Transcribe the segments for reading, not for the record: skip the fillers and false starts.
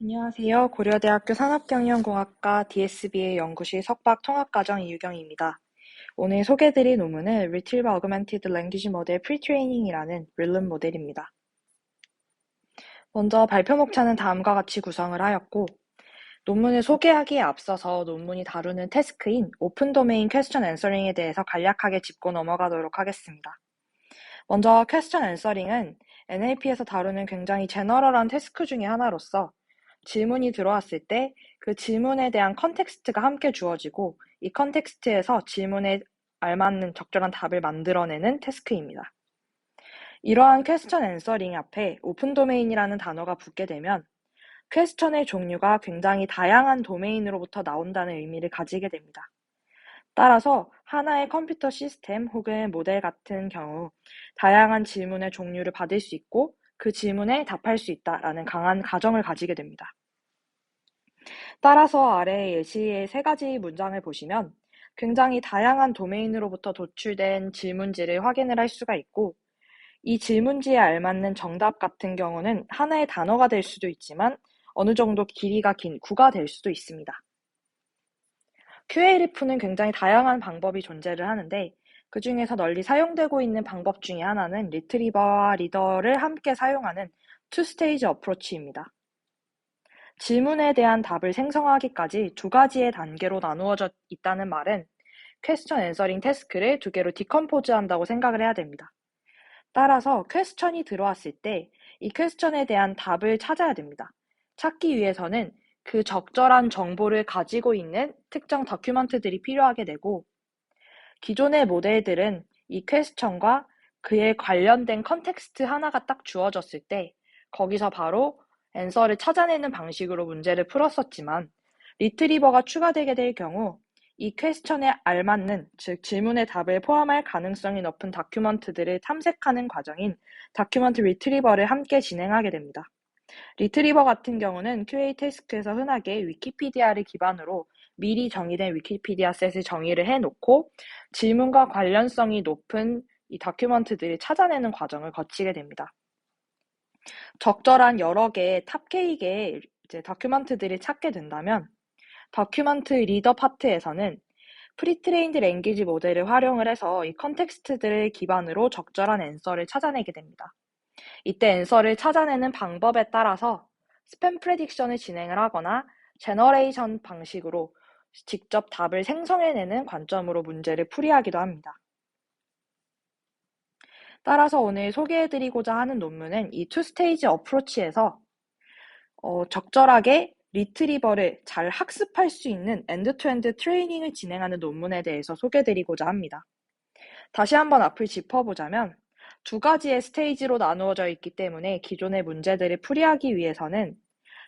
안녕하세요. 고려대학교 산업경영공학과 DSBA 연구실 석박 통합과정 이유경입니다. 오늘 소개해드릴 논문은 Retrieval Augmented Language Model Pre-training이라는 릴름 모델입니다. 먼저 발표 목차는 다음과 같이 구성을 하였고, 논문을 소개하기에 앞서서 논문이 다루는 태스크인 오픈 도메인 퀘스천 앤서링에 대해서 간략하게 짚고 넘어가도록 하겠습니다. 먼저 퀘스천 앤서링은 NLP에서 다루는 굉장히 제너럴한 태스크 중의 하나로서 질문이 들어왔을 때 그 질문에 대한 컨텍스트가 함께 주어지고 이 컨텍스트에서 질문에 알맞는 적절한 답을 만들어내는 태스크입니다. 이러한 퀘스천 앤서링 앞에 오픈 도메인이라는 단어가 붙게 되면 퀘스천의 종류가 굉장히 다양한 도메인으로부터 나온다는 의미를 가지게 됩니다. 따라서 하나의 컴퓨터 시스템 혹은 모델 같은 경우 다양한 질문의 종류를 받을 수 있고 그 질문에 답할 수 있다라는 강한 가정을 가지게 됩니다. 따라서 아래 예시의 세 가지 문장을 보시면 굉장히 다양한 도메인으로부터 도출된 질문지를 확인을 할 수가 있고 이 질문지에 알맞는 정답 같은 경우는 하나의 단어가 될 수도 있지만 어느 정도 길이가 긴 구가 될 수도 있습니다. QA를 푸는 굉장히 다양한 방법이 존재를 하는데 그 중에서 널리 사용되고 있는 방법 중에 하나는 리트리버와 리더를 함께 사용하는 투스테이지 어프로치입니다. 질문에 대한 답을 생성하기까지 두 가지의 단계로 나누어져 있다는 말은 퀘스천 앤서링 태스크를 두 개로 디컴포즈한다고 생각을 해야 됩니다. 따라서 퀘스천이 들어왔을 때 이 퀘스천에 대한 답을 찾아야 됩니다. 찾기 위해서는 그 적절한 정보를 가지고 있는 특정 다큐먼트들이 필요하게 되고 기존의 모델들은 이 퀘스천과 그에 관련된 컨텍스트 하나가 딱 주어졌을 때 거기서 바로 앤서를 찾아내는 방식으로 문제를 풀었었지만 리트리버가 추가되게 될 경우 이 퀘스천에 알맞는, 즉 질문의 답을 포함할 가능성이 높은 다큐먼트들을 탐색하는 과정인 다큐먼트 리트리버를 함께 진행하게 됩니다. 리트리버 같은 경우는 QA 태스크에서 흔하게 위키피디아를 기반으로 미리 정의된 위키피디아 셋을 정의를 해놓고 질문과 관련성이 높은 이 다큐먼트들을 찾아내는 과정을 거치게 됩니다. 적절한 여러 개의 탑 K개의 다큐먼트들을 찾게 된다면 다큐먼트 리더 파트에서는 프리트레인드 랭귀지 모델을 활용을 해서 이 컨텍스트들을 기반으로 적절한 앤서를 찾아내게 됩니다. 이때 앤서를 찾아내는 방법에 따라서 스팸 프레딕션을 진행을 하거나 제너레이션 방식으로 직접 답을 생성해내는 관점으로 문제를 풀이하기도 합니다. 따라서 오늘 소개해드리고자 하는 논문은 이 투스테이지 어프로치에서 적절하게 리트리버를 잘 학습할 수 있는 엔드-투-엔드 트레이닝을 진행하는 논문에 대해서 소개해드리고자 합니다. 다시 한번 앞을 짚어보자면 두 가지의 스테이지로 나누어져 있기 때문에 기존의 문제들을 풀이하기 위해서는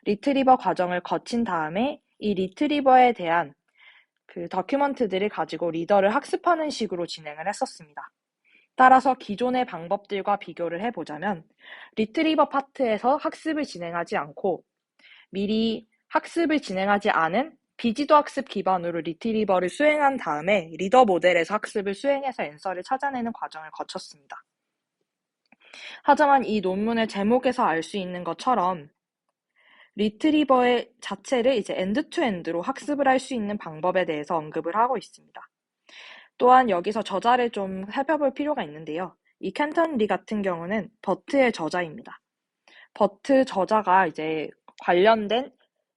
리트리버 과정을 거친 다음에 이 리트리버에 대한 그 다큐먼트들을 가지고 리더를 학습하는 식으로 진행을 했었습니다. 따라서 기존의 방법들과 비교를 해보자면 리트리버 파트에서 학습을 진행하지 않고 미리 학습을 진행하지 않은 비지도 학습 기반으로 리트리버를 수행한 다음에 리더 모델에서 학습을 수행해서 앤서를 찾아내는 과정을 거쳤습니다. 하지만 이 논문의 제목에서 알 수 있는 것처럼 리트리버의 자체를 이제 엔드-투-엔드로 학습을 할 수 있는 방법에 대해서 언급을 하고 있습니다. 또한 여기서 저자를 좀 살펴볼 필요가 있는데요. 이 켄턴 리 같은 경우는 버트의 저자입니다. 버트 저자가 이제 관련된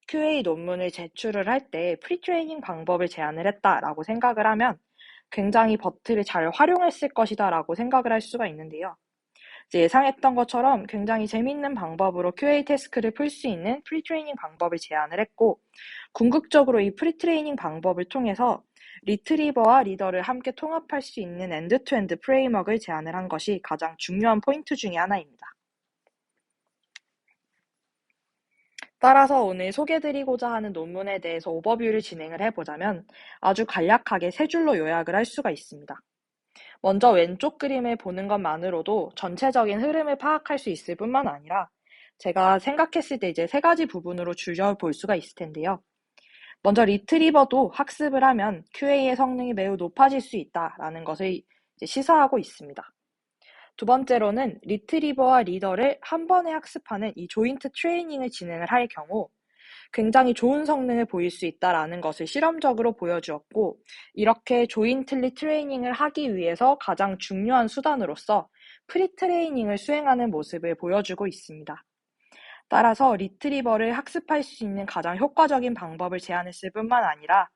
QA 논문을 제출을 할 때 프리트레이닝 방법을 제안을 했다라고 생각을 하면 굉장히 버트를 잘 활용했을 것이다라고 생각을 할 수가 있는데요. 이제 예상했던 것처럼 굉장히 재미있는 방법으로 QA 태스크를 풀 수 있는 프리트레이닝 방법을 제안을 했고 궁극적으로 이 프리트레이닝 방법을 통해서 리트리버와 리더를 함께 통합할 수 있는 엔드-투-엔드 프레임워크를 제안을 한 것이 가장 중요한 포인트 중에 하나입니다. 따라서 오늘 소개드리고자 하는 논문에 대해서 오버뷰를 진행을 해보자면 아주 간략하게 세 줄로 요약을 할 수가 있습니다. 먼저 왼쪽 그림을 보는 것만으로도 전체적인 흐름을 파악할 수 있을 뿐만 아니라 제가 생각했을 때 이제 세 가지 부분으로 줄여볼 수가 있을 텐데요. 먼저 리트리버도 학습을 하면 QA의 성능이 매우 높아질 수 있다라는 것을 이제 시사하고 있습니다. 두 번째로는 리트리버와 리더를 한 번에 학습하는 이 조인트 트레이닝을 진행을 할 경우 굉장히 좋은 성능을 보일 수 있다라는 것을 실험적으로 보여주었고, 이렇게 조인틀리 트레이닝을 하기 위해서 가장 중요한 수단으로서 프리트레이닝을 수행하는 모습을 보여주고 있습니다. 따라서 리트리버를 학습할 수 있는 가장 효과적인 방법을 제안했을 뿐만 아니라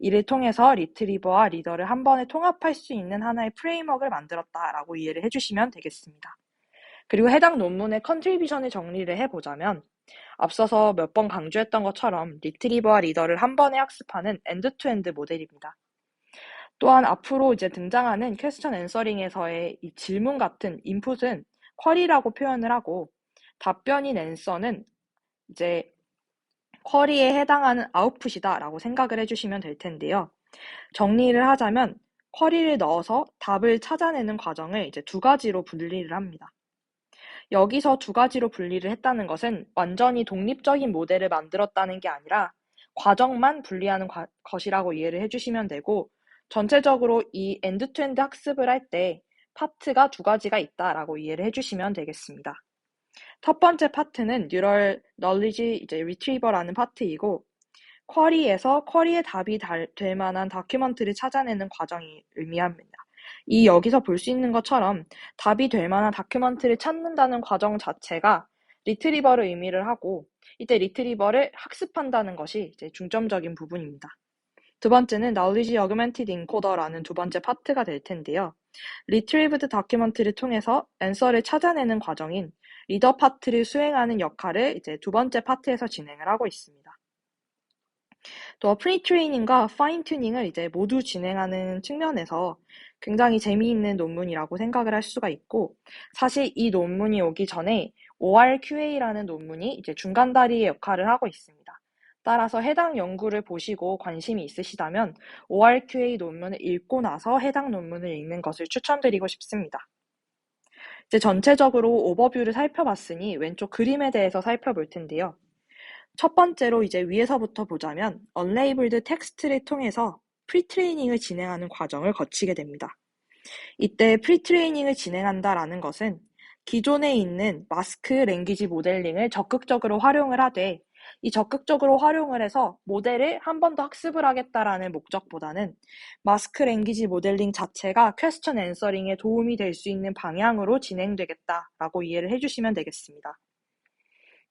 이를 통해서 리트리버와 리더를 한 번에 통합할 수 있는 하나의 프레임워크를 만들었다라고 이해를 해주시면 되겠습니다. 그리고 해당 논문의 컨트리뷰션을 정리를 해보자면 앞서서 몇 번 강조했던 것처럼 리트리버와 리더를 한 번에 학습하는 엔드-투-엔드 모델입니다. 또한 앞으로 이제 등장하는 퀘스천 앤서링에서의 이 질문 같은 인풋은 쿼리라고 표현을 하고 답변인 앤서는 이제 쿼리에 해당하는 아웃풋이다라고 생각을 해주시면 될 텐데요. 정리를 하자면 쿼리를 넣어서 답을 찾아내는 과정을 이제 두 가지로 분리를 합니다. 여기서 두 가지로 분리를 했다는 것은 완전히 독립적인 모델을 만들었다는 게 아니라 과정만 분리하는 것이라고 이해를 해주시면 되고, 전체적으로 이 엔드-투-엔드 학습을 할 때 파트가 두 가지가 있다라고 이해를 해주시면 되겠습니다. 첫 번째 파트는 뉴럴 널리지 이제 리트리버라는 파트이고, 쿼리에서 쿼리의 답이 될 만한 다큐먼트를 찾아내는 과정이 의미합니다. 이 여기서 볼 수 있는 것처럼 답이 될 만한 다큐먼트를 찾는다는 과정 자체가 리트리버를 의미를 하고, 이때 리트리버를 학습한다는 것이 이제 중점적인 부분입니다. 두 번째는 Knowledge Augmented Encoder라는 두 번째 파트가 될 텐데요. Retrieved 다큐먼트를 통해서 앤서를 찾아내는 과정인 리더 파트를 수행하는 역할을 이제 두 번째 파트에서 진행을 하고 있습니다. 또 프리트레이닝과 파인튜닝을 이제 모두 진행하는 측면에서 굉장히 재미있는 논문이라고 생각을 할 수가 있고, 사실 이 논문이 오기 전에 ORQA라는 논문이 이제 중간다리의 역할을 하고 있습니다. 따라서 해당 연구를 보시고 관심이 있으시다면 ORQA 논문을 읽고 나서 해당 논문을 읽는 것을 추천드리고 싶습니다. 이제 전체적으로 오버뷰를 살펴봤으니 왼쪽 그림에 대해서 살펴볼 텐데요. 첫 번째로 이제 위에서부터 보자면 unlabeled 텍스트를 통해서 프리트레이닝을 진행하는 과정을 거치게 됩니다. 이때 프리트레이닝을 진행한다라는 것은 기존에 있는 마스크 랭귀지 모델링을 적극적으로 활용을 하되, 이 적극적으로 활용을 해서 모델을 한 번 더 학습을 하겠다라는 목적보다는 마스크 랭귀지 모델링 자체가 퀘스천 앤서링에 도움이 될 수 있는 방향으로 진행되겠다라고 이해를 해주시면 되겠습니다.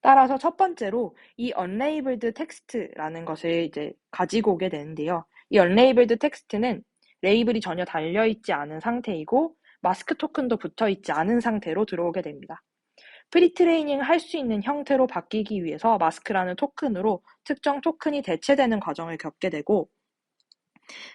따라서 첫 번째로 이 unlabeled 텍스트라는 것을 이제 가지고 오게 되는데요. 이 unlabeled 텍스트는 레이블이 전혀 달려있지 않은 상태이고 마스크 토큰도 붙어있지 않은 상태로 들어오게 됩니다. 프리트레이닝을 할 수 있는 형태로 바뀌기 위해서 마스크라는 토큰으로 특정 토큰이 대체되는 과정을 겪게 되고,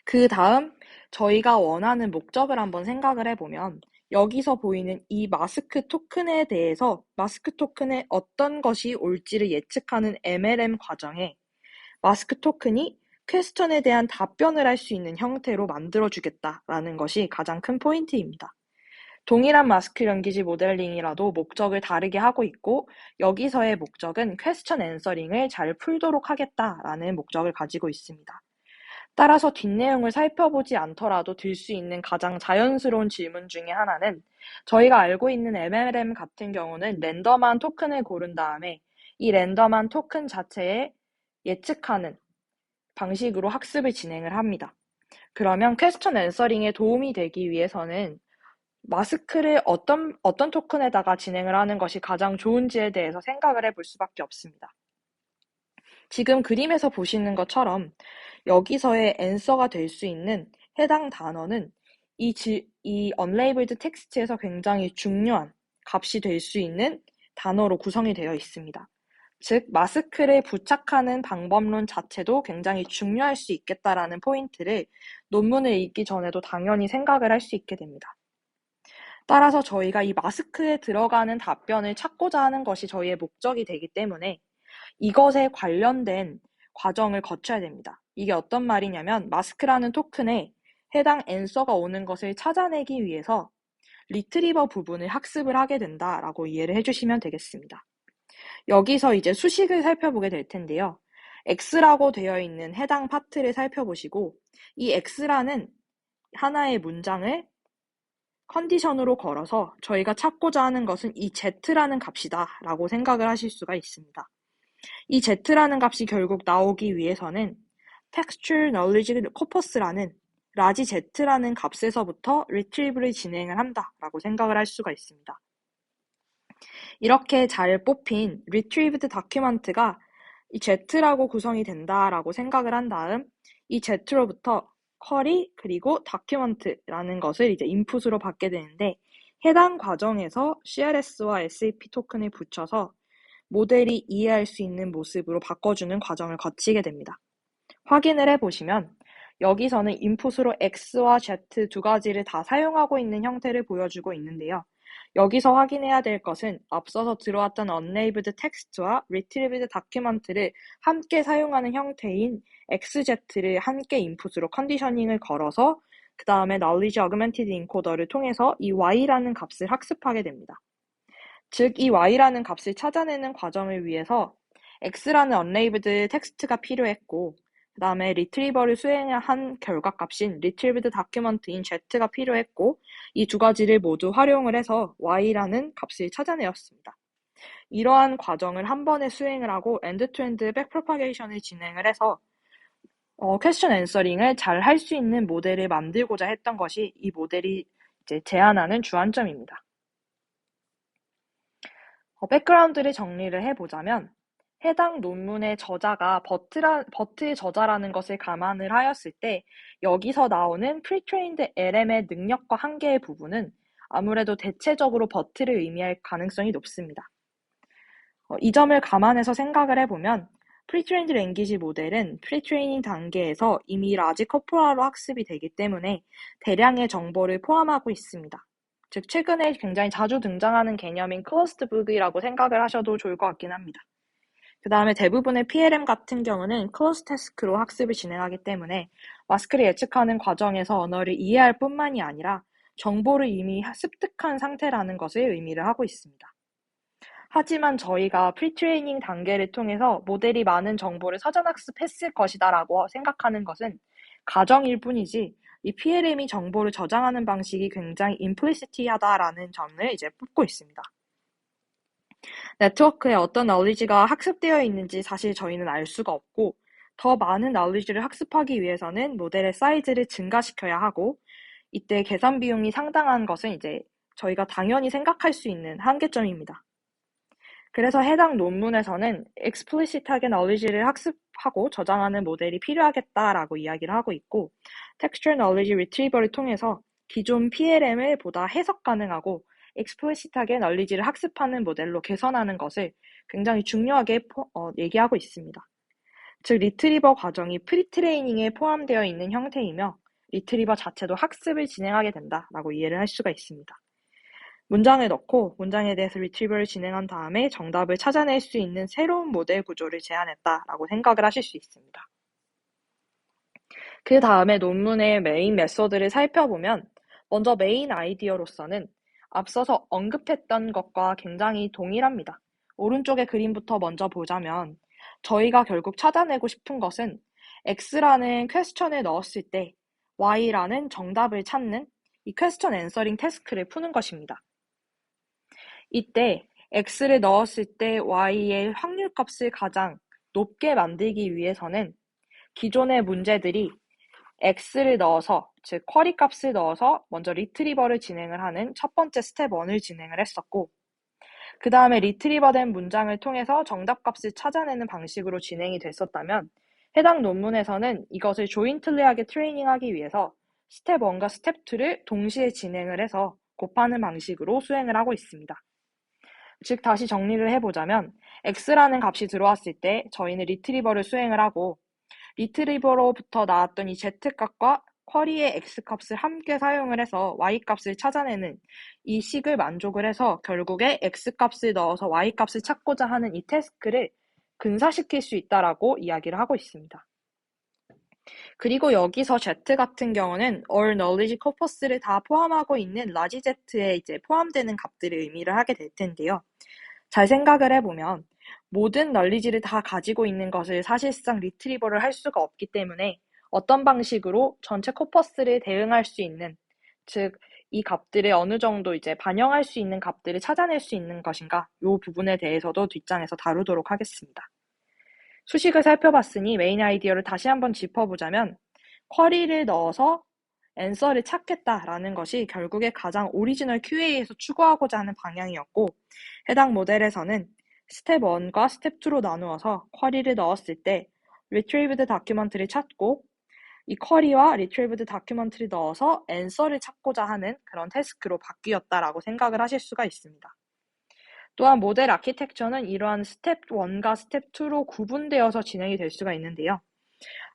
그 다음 저희가 원하는 목적을 한번 생각을 해보면 여기서 보이는 이 마스크 토큰에 대해서 마스크 토큰에 어떤 것이 올지를 예측하는 MLM 과정에 마스크 토큰이 퀘스천에 대한 답변을 할 수 있는 형태로 만들어주겠다라는 것이 가장 큰 포인트입니다. 동일한 마스크 랭귀지 모델링이라도 목적을 다르게 하고 있고, 여기서의 목적은 퀘스천 앤서링을 잘 풀도록 하겠다라는 목적을 가지고 있습니다. 따라서 뒷내용을 살펴보지 않더라도 들 수 있는 가장 자연스러운 질문 중에 하나는, 저희가 알고 있는 MLM 같은 경우는 랜덤한 토큰을 고른 다음에 이 랜덤한 토큰 자체에 예측하는 방식으로 학습을 진행을 합니다. 그러면 퀘스천 앤서링에 도움이 되기 위해서는 마스크를 어떤 토큰에다가 진행을 하는 것이 가장 좋은지에 대해서 생각을 해볼 수밖에 없습니다. 지금 그림에서 보시는 것처럼 여기서의 앤서가 될 수 있는 해당 단어는 이 unlabeled 텍스트에서 굉장히 중요한 값이 될 수 있는 단어로 구성이 되어 있습니다. 즉, 마스크를 부착하는 방법론 자체도 굉장히 중요할 수 있겠다라는 포인트를 논문을 읽기 전에도 당연히 생각을 할 수 있게 됩니다. 따라서 저희가 이 마스크에 들어가는 답변을 찾고자 하는 것이 저희의 목적이 되기 때문에 이것에 관련된 과정을 거쳐야 됩니다. 이게 어떤 말이냐면 마스크라는 토큰에 해당 앤서가 오는 것을 찾아내기 위해서 리트리버 부분을 학습을 하게 된다라고 이해를 해주시면 되겠습니다. 여기서 이제 수식을 살펴보게 될 텐데요. X라고 되어 있는 해당 파트를 살펴보시고, 이 X라는 하나의 문장을 컨디션으로 걸어서 저희가 찾고자 하는 것은 이 Z라는 값이다 라고 생각을 하실 수가 있습니다. 이 Z라는 값이 결국 나오기 위해서는 texture knowledge corpus라는 라지 Z라는 값에서부터 retrieve를 진행을 한다라고 생각을 할 수가 있습니다. 이렇게 잘 뽑힌 retrieved document가 이 Z라고 구성이 된다라고 생각을 한 다음 이 Z로부터 쿼리 그리고 document라는 것을 이제 인풋으로 받게 되는데 해당 과정에서 CRS와 SAP 토큰을 붙여서 모델이 이해할 수 있는 모습으로 바꿔주는 과정을 거치게 됩니다. 확인을 해보시면 여기서는 인풋으로 X와 Z 두 가지를 다 사용하고 있는 형태를 보여주고 있는데요. 여기서 확인해야 될 것은 앞서서 들어왔던 unlabeled text와 retrieved document를 함께 사용하는 형태인 XZ를 함께 인풋으로 컨디셔닝을 걸어서 그 다음에 knowledge augmented encoder를 통해서 이 Y라는 값을 학습하게 됩니다. 즉, 이 Y라는 값을 찾아내는 과정을 위해서 X라는 unlabeled 텍스트가 필요했고 그 다음에 retriever를 수행한 결과값인 retrieved document인 Z가 필요했고 이 두 가지를 모두 활용을 해서 Y라는 값을 찾아내었습니다. 이러한 과정을 한 번에 수행을 하고 end-to-end backpropagation을 진행을 해서 question answering을 잘 할 수 있는 모델을 만들고자 했던 것이 이 모델이 이제 제안하는 주안점입니다. 백그라운드를 정리를 해보자면 해당 논문의 저자가 버트의 저자라는 것을 감안을 하였을 때 여기서 나오는 pre-trained LM의 능력과 한계의 부분은 아무래도 대체적으로 버트를 의미할 가능성이 높습니다. 이 점을 감안해서 생각을 해보면 pre-trained language 모델은 pre-training 단계에서 이미 라지 커플화로 학습이 되기 때문에 대량의 정보를 포함하고 있습니다. 즉 최근에 굉장히 자주 등장하는 개념인 클러스트 북이라고 생각을 하셔도 좋을 것 같긴 합니다. 그 다음에 대부분의 PLM 같은 경우는 클러스 태스크로 학습을 진행하기 때문에 마스크를 예측하는 과정에서 언어를 이해할 뿐만이 아니라 정보를 이미 습득한 상태라는 것을 의미를 하고 있습니다. 하지만 저희가 프리트레이닝 단계를 통해서 모델이 많은 정보를 사전 학습했을 것이다 라고 생각하는 것은 가정일 뿐이지 이 PLM이 정보를 저장하는 방식이 굉장히 임플리시티하다라는 점을 이제 뽑고 있습니다. 네트워크에 어떤 knowledge가 학습되어 있는지 사실 저희는 알 수가 없고 더 많은 knowledge를 학습하기 위해서는 모델의 사이즈를 증가시켜야 하고 이때 계산 비용이 상당한 것은 이제 저희가 당연히 생각할 수 있는 한계점입니다. 그래서 해당 논문에서는 explicit하게 knowledge를 학습하고 저장하는 모델이 필요하겠다라고 이야기를 하고 있고 textual knowledge retrieval을 통해서 기존 PLM을 보다 해석 가능하고 explicit하게 knowledge를 학습하는 모델로 개선하는 것을 굉장히 중요하게 얘기하고 있습니다. 즉 리트리버 과정이 프리트레이닝에 포함되어 있는 형태이며 리트리버 자체도 학습을 진행하게 된다라고 이해를 할 수가 있습니다. 문장을 넣고 문장에 대해서 리트리버를 진행한 다음에 정답을 찾아낼 수 있는 새로운 모델 구조를 제안했다라고 생각을 하실 수 있습니다. 그 다음에 논문의 메인 메소드를 살펴보면 먼저 메인 아이디어로서는 앞서서 언급했던 것과 굉장히 동일합니다. 오른쪽의 그림부터 먼저 보자면 저희가 결국 찾아내고 싶은 것은 X라는 퀘스천을 넣었을 때 Y라는 정답을 찾는 이 퀘스천 앤서링 태스크를 푸는 것입니다. 이때 X를 넣었을 때 Y의 확률값을 가장 높게 만들기 위해서는 기존의 문제들이 X를 넣어서, 즉 쿼리 값을 넣어서 먼저 리트리버를 진행을 하는 첫 번째 스텝 1을 진행을 했었고 그 다음에 리트리버된 문장을 통해서 정답값을 찾아내는 방식으로 진행이 됐었다면 해당 논문에서는 이것을 조인틀리하게 트레이닝하기 위해서 스텝 1과 스텝 2를 동시에 진행을 해서 곱하는 방식으로 수행을 하고 있습니다. 즉 다시 정리를 해보자면 X라는 값이 들어왔을 때 저희는 리트리버를 수행을 하고 리트리버로부터 나왔던 이 Z값과 쿼리의 X값을 함께 사용을 해서 Y값을 찾아내는 이 식을 만족을 해서 결국에 X값을 넣어서 Y값을 찾고자 하는 이 태스크를 근사시킬 수 있다라고 이야기를 하고 있습니다. 그리고 여기서 Z 같은 경우는 all knowledge corpus를 다 포함하고 있는 라지 Z에 이제 포함되는 값들을 의미를 하게 될 텐데요. 잘 생각을 해보면 모든 knowledge를 다 가지고 있는 것을 사실상 리트리버를 할 수가 없기 때문에 어떤 방식으로 전체 코퍼스를 대응할 수 있는, 즉 이 값들을 어느 정도 이제 반영할 수 있는 값들을 찾아낼 수 있는 것인가, 이 부분에 대해서도 뒷장에서 다루도록 하겠습니다. 수식을 살펴봤으니 메인 아이디어를 다시 한번 짚어보자면 쿼리를 넣어서 앤서를 찾겠다라는 것이 결국에 가장 오리지널 QA에서 추구하고자 하는 방향이었고 해당 모델에서는 스텝 1과 스텝 2로 나누어서 쿼리를 넣었을 때 retrieved document를 찾고 이 쿼리와 retrieved document를 넣어서 앤서를 찾고자 하는 그런 태스크로 바뀌었다라고 생각을 하실 수가 있습니다. 또한 모델 아키텍처는 이러한 스텝 1과 스텝 2로 구분되어서 진행이 될 수가 있는데요.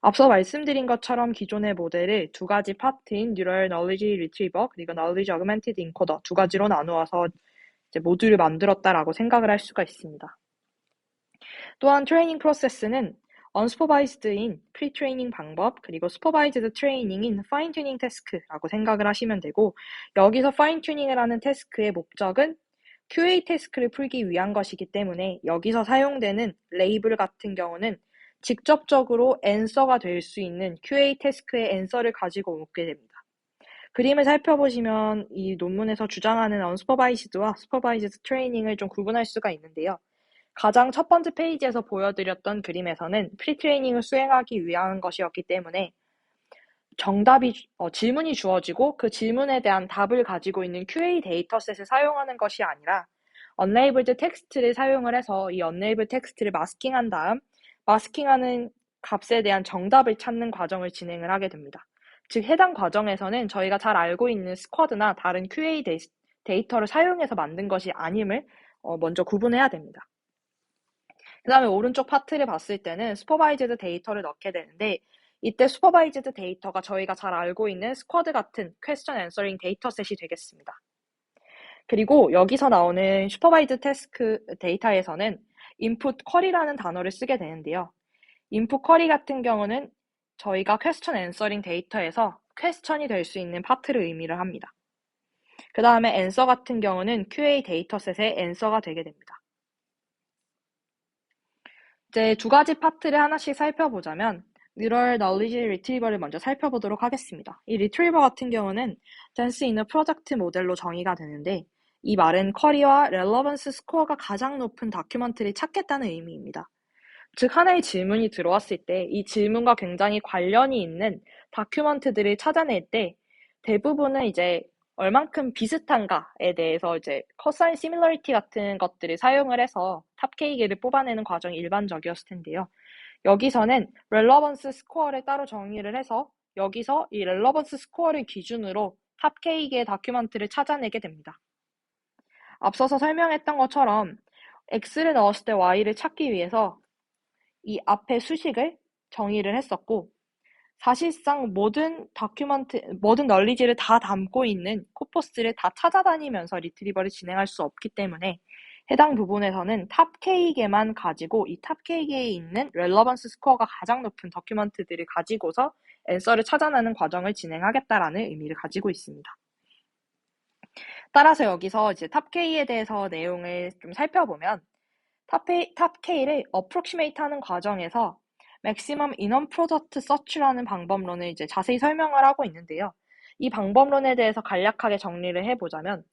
앞서 말씀드린 것처럼 기존의 모델을 두 가지 파트인 Neural Knowledge Retriever 그리고 Knowledge Augmented Encoder 두 가지로 나누어서 이제 모듈을 만들었다라고 생각을 할 수가 있습니다. 또한 트레이닝 프로세스는 unsupervised인 pre-training 방법 그리고 supervised training인 fine-tuning 태스크라고 생각을 하시면 되고 여기서 fine-tuning을 하는 태스크의 목적은 QA 태스크를 풀기 위한 것이기 때문에 여기서 사용되는 레이블 같은 경우는 직접적으로 앤서가 될 수 있는 QA 태스크의 앤서를 가지고 오게 됩니다. 그림을 살펴보시면 이 논문에서 주장하는 unsupervised와 supervised training을 좀 구분할 수가 있는데요. 가장 첫 번째 페이지에서 보여드렸던 그림에서는 프리트레이닝을 수행하기 위한 것이었기 때문에 질문이 주어지고 그 질문에 대한 답을 가지고 있는 QA 데이터셋을 사용하는 것이 아니라 unlabeled 텍스트를 사용을 해서 이 unlabeled 텍스트를 마스킹한 다음 마스킹하는 값에 대한 정답을 찾는 과정을 진행을 하게 됩니다. 즉 해당 과정에서는 저희가 잘 알고 있는 스쿼드나 다른 QA 데이터를 사용해서 만든 것이 아님을 먼저 구분해야 됩니다. 그 다음에 오른쪽 파트를 봤을 때는 슈퍼바이즈드 데이터를 넣게 되는데 이때 슈퍼바이즈드 데이터가 저희가 잘 알고 있는 스쿼드 같은 퀘스천 앤서링 데이터셋이 되겠습니다. 그리고 여기서 나오는 슈퍼바이즈드 태스크 데이터에서는 input query라는 단어를 쓰게 되는데요. input query 같은 경우는 저희가 퀘스천 앤서링 데이터에서 퀘스천이 될 수 있는 파트를 의미를 합니다. 그 다음에 answer 같은 경우는 QA 데이터셋의 answer가 되게 됩니다. 이제 두 가지 파트를 하나씩 살펴보자면 Neural Knowledge Retriever를 먼저 살펴보도록 하겠습니다. 이 Retriever 같은 경우는 Dense Inner Product 모델로 정의가 되는데 이 말은 쿼리와 렐러번스 스코어가 가장 높은 다큐먼트를 찾겠다는 의미입니다. 즉 하나의 질문이 들어왔을 때 이 질문과 굉장히 관련이 있는 다큐먼트들을 찾아낼 때 대부분은 이제 얼만큼 비슷한가에 대해서 이제 cosine similarity 같은 것들을 사용을 해서 탑 K계를 뽑아내는 과정이 일반적이었을 텐데요. 여기서는 relevance score를 따로 정의를 해서 여기서 이 relevance score를 기준으로 탑 K계의 다큐먼트를 찾아내게 됩니다. 앞서서 설명했던 것처럼 X를 넣었을 때 Y를 찾기 위해서 이 앞에 수식을 정의를 했었고 사실상 모든 널리지를 다 담고 있는 코퍼스를 다 찾아다니면서 리트리버를 진행할 수 없기 때문에 해당 부분에서는 탑 K계만 가지고 이 탑 K계에 있는 렐러번스 스코어가 가장 높은 다큐먼트들을 가지고서 앤서를 찾아내는 과정을 진행하겠다라는 의미를 가지고 있습니다. 따라서 여기서 이제 탑 K에 대해서 내용을 좀 살펴보면 탑 K를 approximate 하는 과정에서 maximum inner product search라는 방법론을 이제 자세히 설명을 하고 있는데요. 이 방법론에 대해서 간략하게 정리를 해보자면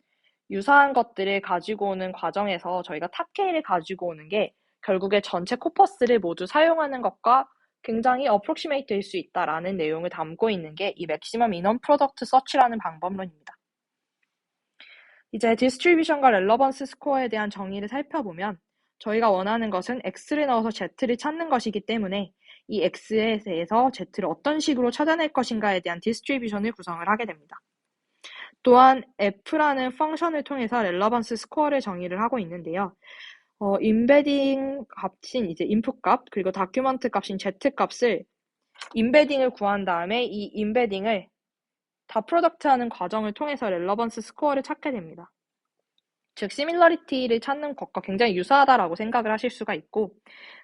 유사한 것들을 가지고 오는 과정에서 저희가 탑 K를 가지고 오는 게 결국에 전체 코퍼스를 모두 사용하는 것과 굉장히 approximate 될 수 있다라는 내용을 담고 있는 게 이 maximum inner product search라는 방법론입니다. 이제 디스트리뷰션과 렐러번스 스코어에 대한 정의를 살펴보면 저희가 원하는 것은 X를 넣어서 Z를 찾는 것이기 때문에 이 X에 대해서 Z를 어떤 식으로 찾아낼 것인가에 대한 디스트리뷰션을 구성을 하게 됩니다. 또한 F라는 펑션을 통해서 렐러번스 스코어를 정의를 하고 있는데요. 임베딩 값인 이제 input 값 그리고 다큐먼트 값인 Z 값을 임베딩을 구한 다음에 이 임베딩을 다 프로덕트 하는 과정을 통해서 렐러번스 스코어를 찾게 됩니다. 즉 시밀러리티를 찾는 것과 굉장히 유사하다라고 생각을 하실 수가 있고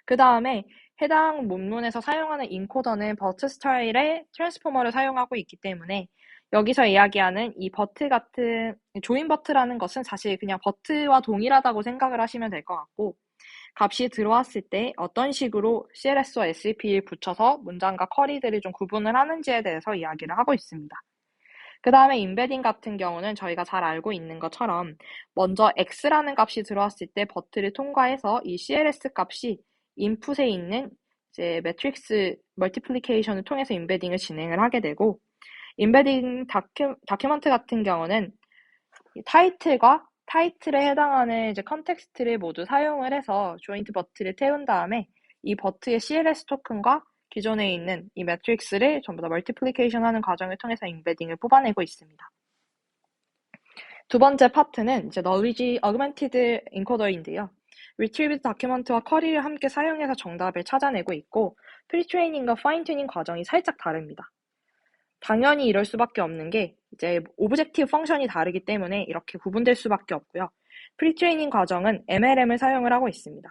그 다음에 해당 논문에서 사용하는 인코더는 버트 스타일의 트랜스포머를 사용하고 있기 때문에 여기서 이야기하는 이 버트 같은 조인 버트라는 것은 사실 그냥 버트와 동일하다고 생각을 하시면 될 것 같고 값이 들어왔을 때 어떤 식으로 CLS와 SEP를 붙여서 문장과 쿼리들을 좀 구분을 하는지에 대해서 이야기를 하고 있습니다. 그 다음에 임베딩 같은 경우는 저희가 잘 알고 있는 것처럼 먼저 x라는 값이 들어왔을 때 버트를 통과해서 이 cls 값이 인풋에 있는 이제 매트릭스 멀티플리케이션을 통해서 인베딩을 진행을 하게 되고, 인베딩 다큐먼트 같은 경우는 타이틀에 해당하는 이제 컨텍스트를 모두 사용을 해서 조인트 버트를 태운 다음에 이 버트의 CLS 토큰과 기존에 있는 이 매트릭스를 전부 다 멀티플리케이션 하는 과정을 통해서 인베딩을 뽑아내고 있습니다. 두 번째 파트는 이제 knowledge augmented encoder인데요. retrieved document와 쿼리를 함께 사용해서 정답을 찾아내고 있고, 프리트레이닝과 파인튜닝 과정이 살짝 다릅니다. 당연히 이럴 수밖에 없는 게 이제 오브젝티브 펑션이 다르기 때문에 이렇게 구분될 수밖에 없고요. 프리트레이닝 과정은 MLM을 사용을 하고 있습니다.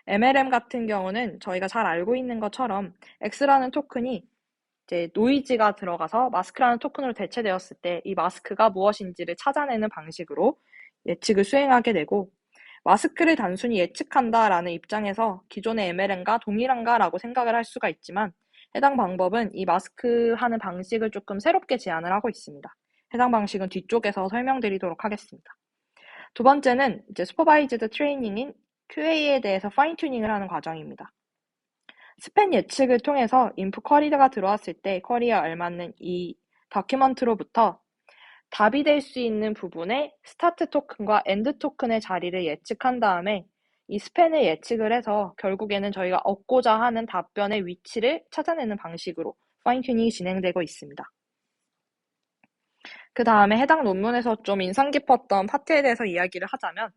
MLM 같은 경우는 저희가 잘 알고 있는 것처럼 X라는 토큰이 이제 노이즈가 들어가서 마스크라는 토큰으로 대체되었을 때 이 마스크가 무엇인지를 찾아내는 방식으로 예측을 수행하게 되고, 마스크를 단순히 예측한다라는 입장에서 기존의 MLM과 동일한가라고 생각을 할 수가 있지만, 해당 방법은 이 마스크 하는 방식을 조금 새롭게 제안을 하고 있습니다. 해당 방식은 뒤쪽에서 설명드리도록 하겠습니다. 두 번째는 이제 슈퍼바이즈드 트레이닝인 QA에 대해서 파인 튜닝을 하는 과정입니다. 스팬 예측을 통해서 인풋 쿼리가 들어왔을 때 쿼리에 알맞는 이 다큐먼트로부터 답이 될 수 있는 부분의 스타트 토큰과 엔드 토큰의 자리를 예측한 다음에 이 스팬을 예측을 해서 결국에는 저희가 얻고자 하는 답변의 위치를 찾아내는 방식으로 파인 튜닝이 진행되고 있습니다. 그 다음에 해당 논문에서 좀 인상 깊었던 파트에 대해서 이야기를 하자면,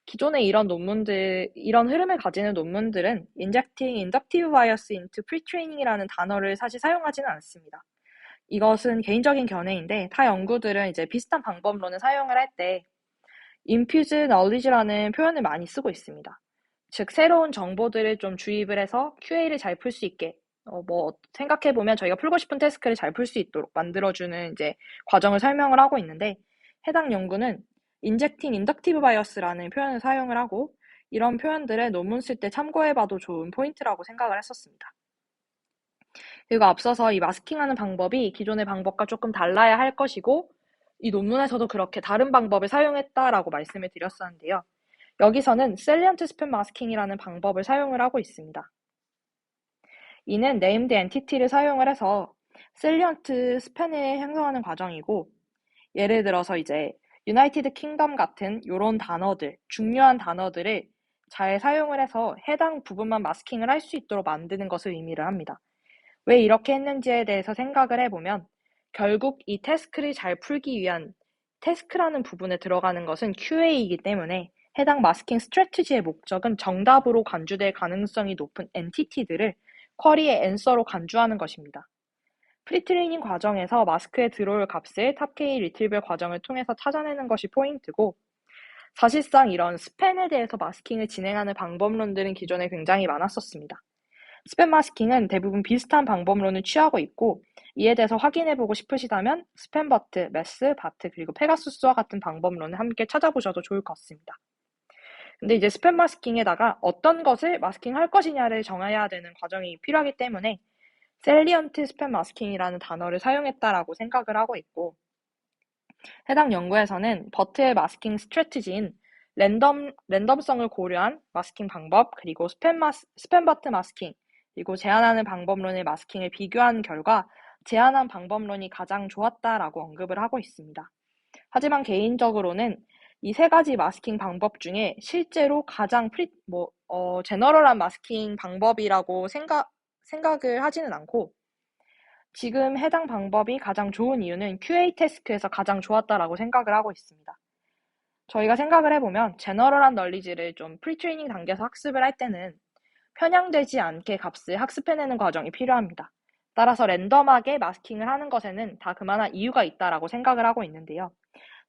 기존에 이런 흐름을 가지는 논문들은 injecting inductive bias into pre-training이라는 단어를 사실 사용하지는 않습니다. 이것은 개인적인 견해인데, 타 연구들은 이제 비슷한 방법론을 사용을 할 때 infuse knowledge라는 표현을 많이 쓰고 있습니다. 즉, 새로운 정보들을 좀 주입을 해서 QA를 잘 풀 수 있게, 생각해보면 저희가 풀고 싶은 태스크를 잘 풀 수 있도록 만들어주는 이제 과정을 설명을 하고 있는데, 해당 연구는 injecting inductive bias라는 표현을 사용을 하고, 이런 표현들을 논문 쓸 때 참고해봐도 좋은 포인트라고 생각을 했었습니다. 그리고 앞서서 이 마스킹하는 방법이 기존의 방법과 조금 달라야 할 것이고, 이 논문에서도 그렇게 다른 방법을 사용했다라고 말씀을 드렸었는데요. 여기서는 salient spam masking이라는 방법을 사용을 하고 있습니다. 이는 named entity를 사용을 해서 salient span을 형성하는 과정이고, 예를 들어서 이제 유나이티드 킹덤 같은 이런 단어들, 중요한 단어들을 잘 사용을 해서 해당 부분만 마스킹을 할 수 있도록 만드는 것을 의미를 합니다. 왜 이렇게 했는지에 대해서 생각을 해보면, 결국 이 태스크를 잘 풀기 위한 태스크라는 부분에 들어가는 것은 QA이기 때문에 해당 마스킹 스트래티지의 목적은 정답으로 간주될 가능성이 높은 엔티티들을 쿼리의 앤서로 간주하는 것입니다. 프리트레이닝 과정에서 마스크에 들어올 값을 탑K 리트리버 과정을 통해서 찾아내는 것이 포인트고, 사실상 이런 스팬에 대해서 마스킹을 진행하는 방법론들은 기존에 굉장히 많았었습니다. 스팸 마스킹은 대부분 비슷한 방법론을 취하고 있고, 이에 대해서 확인해보고 싶으시다면 스팸버트, 메스, 바트, 그리고 페가수스와 같은 방법론을 함께 찾아보셔도 좋을 것 같습니다. 근데 이제 스팸 마스킹에다가 어떤 것을 마스킹할 것이냐를 정해야 되는 과정이 필요하기 때문에 셀리언트 스팸 마스킹이라는 단어를 사용했다라고 생각을 하고 있고, 해당 연구에서는 버트의 마스킹 스트래티지인 랜덤성을 고려한 마스킹 방법, 그리고 스팸버트 마스킹, 그리고 제안하는 방법론의 마스킹을 비교한 결과 제안한 방법론이 가장 좋았다라고 언급을 하고 있습니다. 하지만 개인적으로는 이 세 가지 마스킹 방법 중에 실제로 가장 제너럴한 마스킹 방법이라고 생각을 하지는 않고, 지금 해당 방법이 가장 좋은 이유는 QA 태스크에서 가장 좋았다라고 생각을 하고 있습니다. 저희가 생각을 해보면 제너럴한 널리지를 좀 프리트레이닝 단계에서 학습을 할 때는 편향되지 않게 값을 학습해내는 과정이 필요합니다. 따라서 랜덤하게 마스킹을 하는 것에는 다 그만한 이유가 있다라고 생각을 하고 있는데요.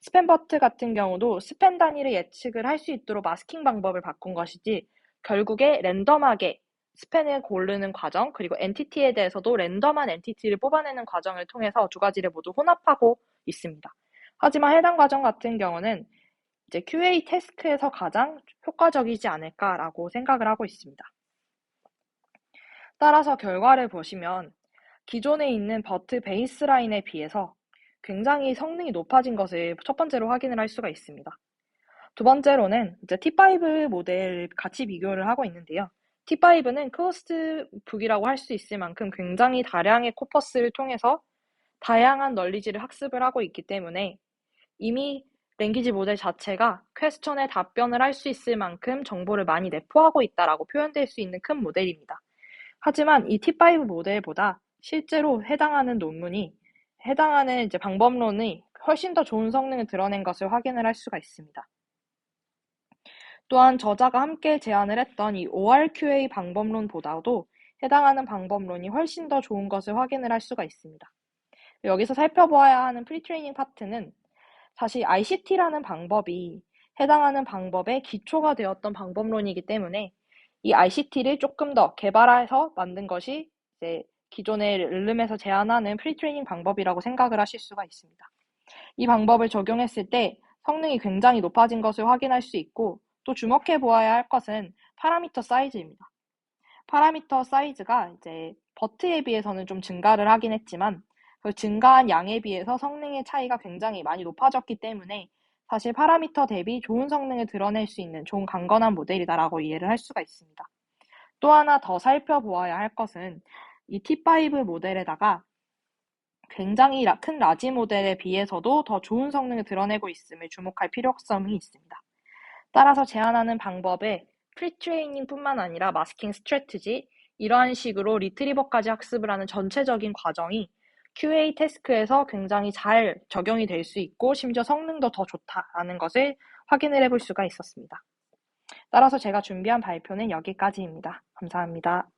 스팸버트 같은 경우도 스팸 단위를 예측을 할 수 있도록 마스킹 방법을 바꾼 것이지, 결국에 랜덤하게 스팬을 고르는 과정, 그리고 엔티티에 대해서도 랜덤한 엔티티를 뽑아내는 과정을 통해서 두 가지를 모두 혼합하고 있습니다. 하지만 해당 과정 같은 경우는 이제 QA 태스크에서 가장 효과적이지 않을까라고 생각을 하고 있습니다. 따라서 결과를 보시면 기존에 있는 버트 베이스라인에 비해서 굉장히 성능이 높아진 것을 첫 번째로 확인을 할 수가 있습니다. 두 번째로는 이제 T5 모델을 같이 비교를 하고 있는데요. T5는 클로스드 북이라고 할 수 있을 만큼 굉장히 다량의 코퍼스를 통해서 다양한 널리지를 학습을 하고 있기 때문에 이미 랭귀지 모델 자체가 퀘스천에 답변을 할 수 있을 만큼 정보를 많이 내포하고 있다라고 표현될 수 있는 큰 모델입니다. 하지만 이 T5 모델보다 실제로 해당하는 이제 방법론이 훨씬 더 좋은 성능을 드러낸 것을 확인을 할 수가 있습니다. 또한 저자가 함께 제안을 했던 이 ORQA 방법론보다도 해당하는 방법론이 훨씬 더 좋은 것을 확인을 할 수가 있습니다. 여기서 살펴보아야 하는 프리트레이닝 파트는 사실 ICT라는 방법이 해당하는 방법의 기초가 되었던 방법론이기 때문에 이 ICT를 조금 더 개발해서 만든 것이 이제 기존의 르름에서 제안하는 프리트레이닝 방법이라고 생각을 하실 수가 있습니다. 이 방법을 적용했을 때 성능이 굉장히 높아진 것을 확인할 수 있고 또 주목해 보아야 할 것은 파라미터 사이즈입니다. 파라미터 사이즈가 이제 버트에 비해서는 좀 증가를 하긴 했지만 그 증가한 양에 비해서 성능의 차이가 굉장히 많이 높아졌기 때문에 사실 파라미터 대비 좋은 성능을 드러낼 수 있는 좋은 강건한 모델이다라고 이해를 할 수가 있습니다. 또 하나 더 살펴보아야 할 것은 이 T5 모델에다가 굉장히 큰 라지 모델에 비해서도 더 좋은 성능을 드러내고 있음을 주목할 필요성이 있습니다. 따라서 제안하는 방법에 프리트레이닝뿐만 아니라 마스킹 스트래티지, 이러한 식으로 리트리버까지 학습을 하는 전체적인 과정이 QA 태스크에서 굉장히 잘 적용이 될 수 있고 심지어 성능도 더 좋다라는 것을 확인을 해볼 수가 있었습니다. 따라서 제가 준비한 발표는 여기까지입니다. 감사합니다.